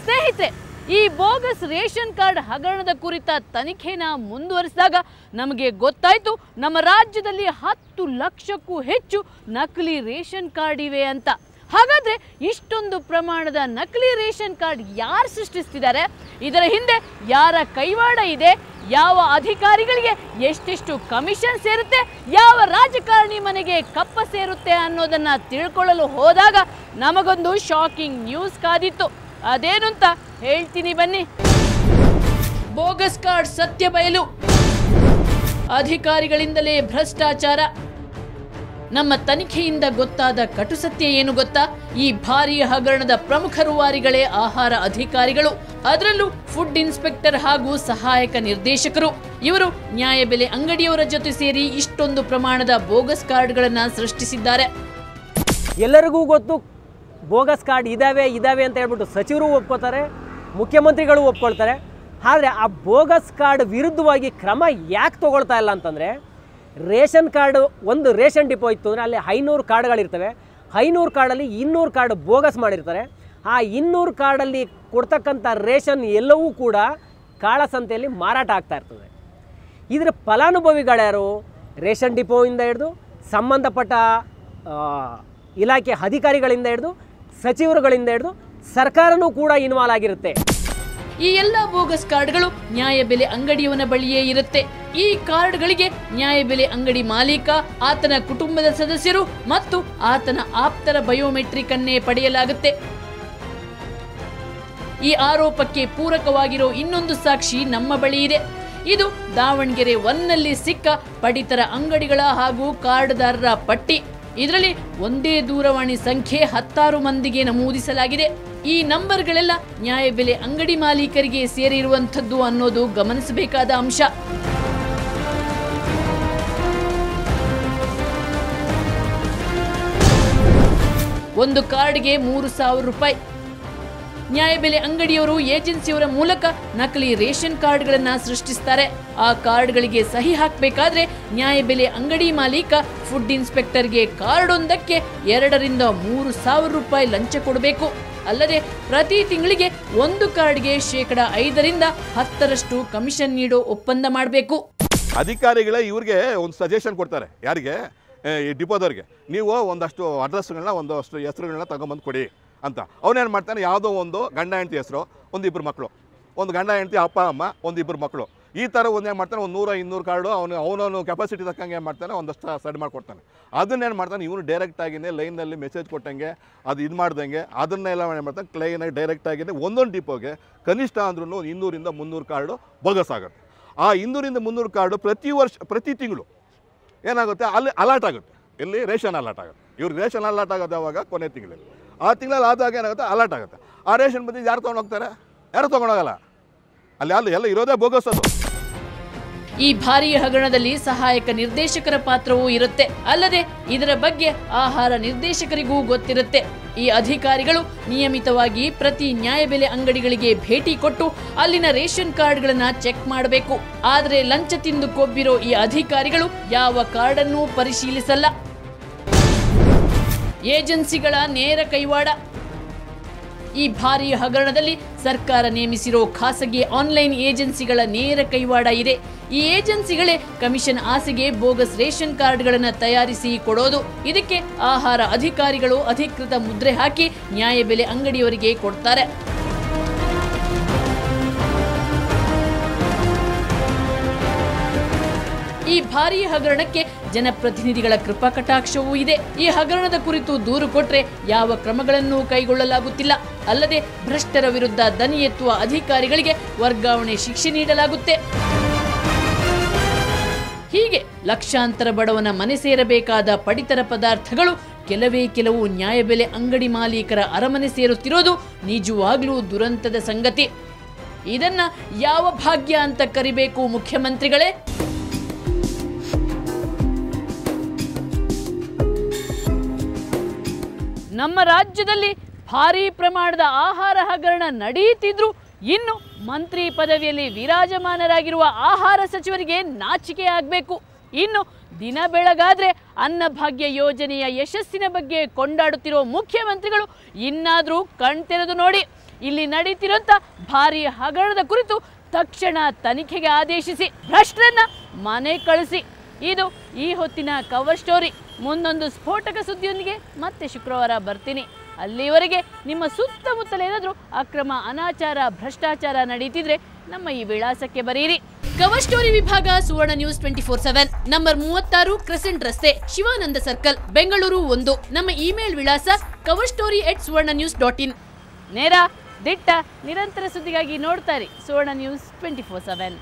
ಸ್ನೇಹಿತರೆ, ಈ bogus ration card ಹಗರಣದ ಕುರಿತ ತನಿಖೆನ ಮುಂದುವರಿಸಿದಾಗ ನಮಗೆ ಗೊತ್ತಾಯಿತು ನಮ್ಮ ರಾಜ್ಯದಲ್ಲಿ 10 ಲಕ್ಷಕ್ಕೂ ಹೆಚ್ಚು ನಕಲಿ ರೇಷನ್ ಕಾರ್ಡ್ ಇವೆ ಅಂತ. ಹಾಗಾದ್ರೆ ಇಷ್ಟೊಂದು ಪ್ರಮಾಣದ ನಕಲಿ ರೇಷನ್ ಕಾರ್ಡ್ ಯಾರು ಸೃಷ್ಟಿಸ್ತಿದ್ದಾರೆ, ಇದರ ಹಿಂದೆ ಯಾರ ಕೈವಾಡ ಇದೆ, ಯಾವ ಅಧಿಕಾರಿಗಳಿಗೆ ಎಷ್ಟೆಷ್ಟು ಕಮಿಷನ್ ಸೇರುತ್ತೆ, ಯಾವ ರಾಜಕಾರಣಿ ಮನೆಗೆ ಕಪ್ಪ ಸೇರುತ್ತೆ ಅನ್ನೋದನ್ನ ತಿಳ್ಕೊಳ್ಳಲು ಹೋದಾಗ ನಮಗೊಂದು ಶಾಕಿಂಗ್ ನ್ಯೂಸ್ ಕಾದಿತ್ತು. ಅದೇನು ಅಂತ ಹೇಳ್ತೀನಿ ಬನ್ನಿ. ಬೋಗಸ್ ಕಾರ್ಡ್ ಸತ್ಯ ಬಯಲು, ಅಧಿಕಾರಿಗಳಿಂದಲೇ ಭ್ರಷ್ಟಾಚಾರ. ನಮ್ಮ ತನಿಖೆಯಿಂದ ಗೊತ್ತಾದ ಕಟು ಸತ್ಯ ಏನು ಗೊತ್ತಾ? ಈ ಭಾರೀ ಹಗರಣದ ಪ್ರಮುಖ ರೂವಾರಿಗಳೇ ಆಹಾರ ಅಧಿಕಾರಿಗಳು, ಅದರಲ್ಲೂ ಫುಡ್ ಇನ್ಸ್ಪೆಕ್ಟರ್ ಹಾಗೂ ಸಹಾಯಕ ನಿರ್ದೇಶಕರು. ಇವರು ನ್ಯಾಯಬೆಲೆ ಅಂಗಡಿಯವರ ಜೊತೆ ಸೇರಿ ಇಷ್ಟೊಂದು ಪ್ರಮಾಣದ ಬೋಗಸ್ ಕಾರ್ಡ್ಗಳನ್ನು ಸೃಷ್ಟಿಸಿದ್ದಾರೆ. ಎಲ್ಲರಿಗೂ ಗೊತ್ತು ಬೋಗಸ್ ಕಾರ್ಡ್ ಇದಾವೆ ಅಂತ ಹೇಳ್ಬಿಟ್ಟು ಸಚಿವರು ಒಪ್ಕೋತಾರೆ, ಮುಖ್ಯಮಂತ್ರಿಗಳು ಒಪ್ಕೊಳ್ತಾರೆ. ಆದರೆ ಆ ಬೋಗಸ್ ಕಾರ್ಡ್ ವಿರುದ್ಧವಾಗಿ ಕ್ರಮ ಯಾಕೆ ತಗೊಳ್ತಾ ಇಲ್ಲ ಅಂತಂದರೆ, ರೇಷನ್ ಕಾರ್ಡು ಒಂದು ರೇಷನ್ ಡಿಪೋ ಇತ್ತು ಅಂದರೆ ಅಲ್ಲಿ 500 ಕಾರ್ಡ್ಗಳಿರ್ತವೆ. 500 ಕಾರ್ಡಲ್ಲಿ 200 ಕಾರ್ಡ್ ಬೋಗಸ್ ಮಾಡಿರ್ತಾರೆ. ಆ 200 ಕಾರ್ಡಲ್ಲಿ ಕೊಡ್ತಕ್ಕಂಥ ರೇಷನ್ ಎಲ್ಲವೂ ಕೂಡ ಕಾಳಸಂತೆಯಲ್ಲಿ ಮಾರಾಟ ಆಗ್ತಾ ಇರ್ತದೆ. ಇದರ ಫಲಾನುಭವಿಗಳ್ಯಾರು? ರೇಷನ್ ಡಿಪೋಯಿಂದ ಹಿಡಿದು ಸಂಬಂಧಪಟ್ಟ ಇಲಾಖೆ ಅಧಿಕಾರಿಗಳಿಂದ ಹಿಡಿದು ಸಚಿವರುಗಳಿಂದ ಹಿಡಿದು ಸರ್ಕಾರನೂ ಕೂಡ ಇನ್ವಾಲ್ವ್ ಆಗಿರುತ್ತೆ. ಈ ಎಲ್ಲ ಬೋಗಸ್ ಕಾರ್ಡ್ಗಳು ನ್ಯಾಯಬೆಲೆ ಅಂಗಡಿಯವನ ಬಳಿಯೇ ಇರುತ್ತೆ. ಈ ಕಾರ್ಡ್ಗಳಿಗೆ ನ್ಯಾಯಬೆಲೆ ಅಂಗಡಿ ಮಾಲೀಕ, ಆತನ ಕುಟುಂಬದ ಸದಸ್ಯರು ಮತ್ತು ಆತನ ಆಪ್ತರ ಬಯೋಮೆಟ್ರಿಕ್ ಅನ್ನೇ ಪಡೆಯಲಾಗುತ್ತೆ. ಈ ಆರೋಪಕ್ಕೆ ಪೂರಕವಾಗಿರೋ ಇನ್ನೊಂದು ಸಾಕ್ಷಿ ನಮ್ಮ ಬಳಿ ಇದೆ. ಇದು ದಾವಣಗೆರೆ 1ನಲ್ಲಿ ಸಿಕ್ಕ ಪಡಿತರ ಅಂಗಡಿಗಳ ಹಾಗೂ ಕಾರ್ಡ್ದಾರರ ಪಟ್ಟಿ. ಇದರಲ್ಲಿ ಒಂದೇ ದೂರವಾಣಿ ಸಂಖ್ಯೆ 16 ಮಂದಿಗೆ ನಮೂದಿಸಲಾಗಿದೆ. ಈ ನಂಬರ್ಗಳೆಲ್ಲ ನ್ಯಾಯಬೆಲೆ ಅಂಗಡಿ ಮಾಲೀಕರಿಗೆ ಸೇರಿರುವಂಥದ್ದು ಅನ್ನೋದು ಗಮನಿಸಬೇಕಾದ ಅಂಶ. ಒಂದು ಕಾರ್ಡ್ಗೆ 3,000 ರೂಪಾಯಿ. ನ್ಯಾಯಬೆಲೆ ಅಂಗಡಿಯವರು ಏಜೆನ್ಸಿಯವರ ಮೂಲಕ ನಕಲಿ ರೇಷನ್ ಕಾರ್ಡ್ಗಳನ್ನು ಸೃಷ್ಟಿಸ್ತಾರೆ. ಆ ಕಾರ್ಡ್ಗಳಿಗೆ ಸಹಿ ಹಾಕಬೇಕಾದ್ರೆ ನ್ಯಾಯಬೆಲೆ ಅಂಗಡಿ ಮಾಲೀಕ ಫುಡ್ ಇನ್ಸ್ಪೆಕ್ಟರ್ಗೆ ಕಾರ್ಡೊಂದಕ್ಕೆ 2 ರಿಂದ 3,000 ರೂಪಾಯಿ ಲಂಚ ಕೊಡಬೇಕು. ಅಲ್ಲದೆ ಪ್ರತಿ ತಿಂಗಳಿಗೆ ಒಂದು ಕಾರ್ಡ್ಗೆ 5% ರಿಂದ 10% ಕಮಿಷನ್ ನೀಡೋ ಒಪ್ಪಂದ ಮಾಡಬೇಕು. ಅಧಿಕಾರಿಗಳೇ ಇವ್ರಿಗೆ ಒಂದು ಸಜೆಷನ್ ಕೊಡ್ತಾರೆ. ಯಾರಿಗೆ? ಈ ಡಿಪೋದವ್ರಿಗೆ. ನೀವು ಒಂದಷ್ಟು ಅಡ್ರೆಸ್ಗಳನ್ನ, ಒಂದಷ್ಟು ಹೆಸರುಗಳನ್ನ ತಗೊಂಬಂದು ಕೊಡಿ ಅಂತ. ಅವನೇನು ಮಾಡ್ತಾನೆ, ಯಾವುದೋ ಒಂದು ಗಂಡ ಹೆಂಡತಿ ಹೆಸರು, 1-2 ಮಕ್ಕಳು, ಒಂದು ಗಂಡ ಹೆಂಡತಿ ಅಪ್ಪ ಅಮ್ಮ, 1-2 ಮಕ್ಕಳು, ಈ ಥರ ಒಂದೇನು ಮಾಡ್ತಾನೆ, ಒಂದು 100-200 ಕಾರ್ಡು ಅವನವನು ಕೆಪಾಸಿಟಿ ತಕ್ಕಂಗೆ ಏನು ಮಾಡ್ತಾನೆ, ಒಂದಷ್ಟು ಸೆಟ್ ಮಾಡಿಕೊಡ್ತಾನೆ. ಅದನ್ನೇನು ಮಾಡ್ತಾನೆ, ಇವನು ಡೈರೆಕ್ಟಾಗಿಯೇ ಲೈನಲ್ಲಿ ಮೆಸೇಜ್ ಕೊಟ್ಟಂಗೆ, ಅದು ಇದು ಮಾಡ್ದಂಗೆ ಅದನ್ನೆಲ್ಲ ಏನು ಮಾಡ್ತಾನೆ, ಕ್ಲೈನಾಗಿ ಡೈರೆಕ್ಟಾಗಿಯೇ ಒಂದೊಂದು ಡಿಪೋಗೆ ಕನಿಷ್ಠ ಅಂದ್ರೂ 200 ರಿಂದ 300 ಕಾರ್ಡು ಬೋಗಸ್ ಆಗುತ್ತೆ. ಆ 200 ರಿಂದ 300 ಕಾರ್ಡು ಪ್ರತಿ ತಿಂಗಳು ಏನಾಗುತ್ತೆ, ಅಲ್ಲಿ ಅಲರ್ಟ್ ಆಗುತ್ತೆ. ಇಲ್ಲಿ ರೇಷನ್ ಅಲರ್ಟ್ ಆಗುತ್ತೆ. ಇವ್ರು ರೇಷನ್ ಅಲರ್ಟ್ ಆಗೋದು ಯಾವಾಗ? ಕೊನೆ ತಿಂಗಳಲ್ಲಿ. ಆ ತಿಂಗಳಲ್ಲಿ ಆದಾಗ ಏನಾಗುತ್ತೆ, ಅಲರ್ಟ್ ಆಗುತ್ತೆ. ಆ ರೇಷನ್ ಬಂದು ಯಾರು ತೊಗೊಂಡೋಗ್ತಾರೆ? ಯಾರು ತೊಗೊಂಡೋಗಲ್ಲ. ಅಲ್ಲಿ ಎಲ್ಲ ಇರೋದೇ ಬೋಗಸ್. ಅದು ಈ ಭಾರೀ ಹಗರಣದಲ್ಲಿ ಸಹಾಯಕ ನಿರ್ದೇಶಕರ ಪಾತ್ರವೂ ಇರುತ್ತೆ. ಅಲ್ಲದೆ ಇದರ ಬಗ್ಗೆ ಆಹಾರ ನಿರ್ದೇಶಕರಿಗೂ ಗೊತ್ತಿರುತ್ತೆ. ಈ ಅಧಿಕಾರಿಗಳು ನಿಯಮಿತವಾಗಿ ಪ್ರತಿ ನ್ಯಾಯಬೆಲೆ ಅಂಗಡಿಗಳಿಗೆ ಭೇಟಿ ಕೊಟ್ಟು ಅಲ್ಲಿನ ರೇಷನ್ ಕಾರ್ಡ್ಗಳನ್ನು ಚೆಕ್ ಮಾಡಬೇಕು. ಆದರೆ ಲಂಚ ತಿಂದು ಕೊಬ್ಬಿರೋ ಈ ಅಧಿಕಾರಿಗಳು ಯಾವ ಕಾರ್ಡನ್ನೂ ಪರಿಶೀಲಿಸಲ್ಲ. ಏಜೆನ್ಸಿಗಳ ನೇರ ಕೈವಾಡ. ಈ ಭಾರೀ ಹಗರಣದಲ್ಲಿ ಸರ್ಕಾರ ನೇಮಿಸಿರೋ ಖಾಸಗಿ ಆನ್ಲೈನ್ ಏಜೆನ್ಸಿಗಳ ನೇರ ಕೈವಾಡ ಇದೆ. ಈ ಏಜೆನ್ಸಿಗಳೇ ಕಮಿಷನ್ ಆಸೆಗೆ ಬೋಗಸ್ ರೇಷನ್ ಕಾರ್ಡ್ಗಳನ್ನು ತಯಾರಿಸಿ ಕೊಡೋದು. ಇದಕ್ಕೆ ಆಹಾರ ಅಧಿಕಾರಿಗಳು ಅಧಿಕೃತ ಮುದ್ರೆ ಹಾಕಿ ನ್ಯಾಯಬೆಲೆ ಅಂಗಡಿಯವರಿಗೆ ಕೊಡ್ತಾರೆ. ಈ ಭಾರೀ ಹಗರಣಕ್ಕೆ ಜನಪ್ರತಿನಿಧಿಗಳ ಕೃಪಾ ಕಟಾಕ್ಷವೂ ಇದೆ. ಈ ಹಗರಣದ ಕುರಿತು ದೂರು ಕೊಟ್ರೆ ಯಾವ ಕ್ರಮಗಳನ್ನು ಕೈಗೊಳ್ಳಲಾಗುತ್ತಿಲ್ಲ. ಅಲ್ಲದೆ ಭ್ರಷ್ಟರ ವಿರುದ್ಧ ದನಿ ಎತ್ತುವ ಅಧಿಕಾರಿಗಳಿಗೆ ವರ್ಗಾವಣೆ ಶಿಕ್ಷೆ ನೀಡಲಾಗುತ್ತೆ. ಹೀಗೆ ಲಕ್ಷಾಂತರ ಬಡವನ ಮನೆ ಸೇರಬೇಕಾದ ಪಡಿತರ ಪದಾರ್ಥಗಳು ಕೆಲವು ನ್ಯಾಯಬೆಲೆ ಅಂಗಡಿ ಮಾಲೀಕರ ಅರಮನೆ ಸೇರುತ್ತಿರೋದು ನಿಜವಾಗ್ಲೂ ದುರಂತದ ಸಂಗತಿ. ಇದನ್ನ ಯಾವ ಭಾಗ್ಯ ಅಂತ ಕರಿಬೇಕು ಮುಖ್ಯಮಂತ್ರಿಗಳೇ? ನಮ್ಮ ರಾಜ್ಯದಲ್ಲಿ ಭಾರೀ ಪ್ರಮಾಣದ ಆಹಾರ ಹಗರಣ ನಡೆಯುತ್ತಿದ್ರು ಇನ್ನು ಮಂತ್ರಿ ಪದವಿಯಲ್ಲಿ ವಿರಾಜಮಾನರಾಗಿರುವ ಆಹಾರ ಸಚಿವರಿಗೆ ನಾಚಿಕೆ ಆಗಬೇಕು. ಇನ್ನು ದಿನ ಬೆಳಗಾದ್ರೆ ಅನ್ನಭಾಗ್ಯ ಯೋಜನೆಯ ಯಶಸ್ಸಿನ ಬಗ್ಗೆ ಕೊಂಡಾಡುತ್ತಿರೋ ಮುಖ್ಯಮಂತ್ರಿಗಳು ಇನ್ನಾದರೂ ಕಣ್ತೆರೆದು ನೋಡಿ. ಇಲ್ಲಿ ನಡೀತಿರೋಂಥ ಭಾರಿ ಹಗರಣದ ಕುರಿತು ತಕ್ಷಣ ತನಿಖೆಗೆ ಆದೇಶಿಸಿ ಭ್ರಷ್ಟರನ್ನ ಮನೆ ಕಳಿಸಿ. ಇದು ಈ ಹೊತ್ತಿನ ಕವರ್ ಸ್ಟೋರಿ. ಮುಂದೊಂದು ಸ್ಫೋಟಕ ಸುದ್ದಿಯೊಂದಿಗೆ ಮತ್ತೆ ಶುಕ್ರವಾರ ಬರ್ತೀನಿ. ಅಲ್ಲಿವರೆಗೆ ನಿಮ್ಮ ಸುತ್ತಮುತ್ತಲೇನಾದರೂ ಅಕ್ರಮ, ಅನಾಚಾರ, ಭ್ರಷ್ಟಾಚಾರ ನಡೀತಿದ್ರೆ ನಮ್ಮ ಈ ವಿಳಾಸಕ್ಕೆ ಬರೀರಿ. ಕವರ್ ಸ್ಟೋರಿ ವಿಭಾಗ ಸುವರ್ಣ ನ್ಯೂಸ್ 24/7, ನಂಬರ್ 36 ಕ್ರೆಸೆಂಟ್ ರಸ್ತೆ, ಶಿವಾನಂದ ಸರ್ಕಲ್, ಬೆಂಗಳೂರು 1. ನಮ್ಮ ಇಮೇಲ್ ವಿಳಾಸ coverstory@suvarnanews.in. ನೇರ, ದಿಟ್ಟ, ನಿರಂತರ ಸುದ್ದಿಗಾಗಿ ನೋಡ್ತಾರೆ ಸುವರ್ಣ ನ್ಯೂಸ್ 24/7.